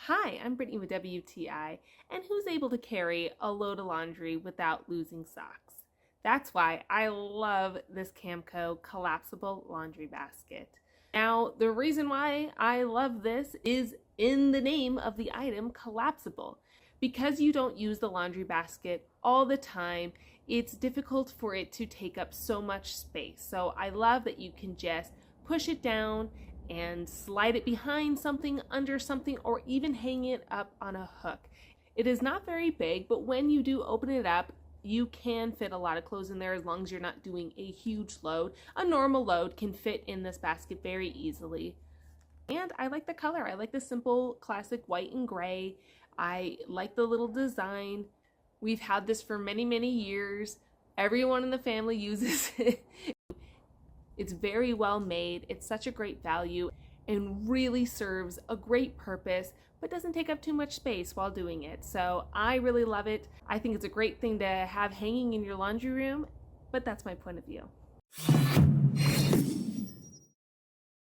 Hi, I'm Brittany with WTI, and who's able to carry a load of laundry without losing socks? That's why I love this Camco collapsible laundry basket. Now, the reason why I love this is in the name of the item, collapsible. Because you don't use the laundry basket all the time, it's difficult for it to take up so much space. So I love that you can just push it down and slide it behind something, under something, or even hang it up on a hook. It is not very big, but when you do open it up, you can fit a lot of clothes in there as long as you're not doing a huge load. A normal load can fit in this basket very easily. And I like the color. I like the simple classic white and gray. I like the little design. We've had this for many, many years. Everyone in the family uses it. It's very well made. It's such a great value and really serves a great purpose, but doesn't take up too much space while doing it. So I really love it. I think it's a great thing to have hanging in your laundry room, but that's my point of view.